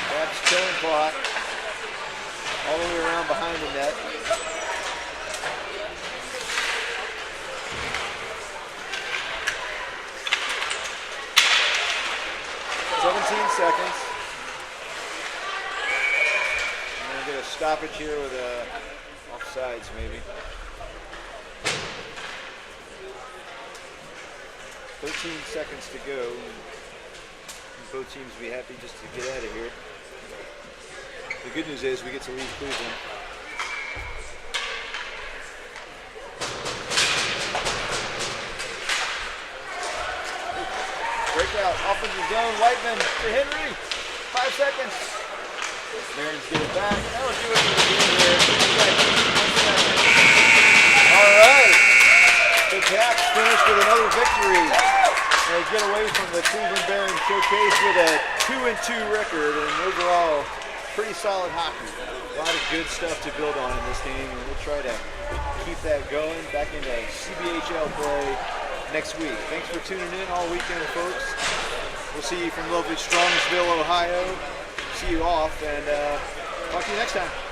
Caps killing clock. All the way around behind the net. Seconds. I'm going to get a stoppage here with offsides maybe. 13 seconds to go. Both teams will be happy just to get out of here. The good news is we get to leave Cleveland. zone. Whiteman to Henry. 5 seconds. Barons get it back. That'll do it for the game there. 2 seconds. 1 second. All right. The Caps finish with another victory. They get away from the Cleveland Barons showcase with a 2-2 record, and overall, pretty solid hockey. A lot of good stuff to build on in this game, and we'll try to keep that going back into CBHL play next week. Thanks for tuning in all weekend, folks. We'll see you from lovely Strongsville, Ohio. See you off, and talk to you next time.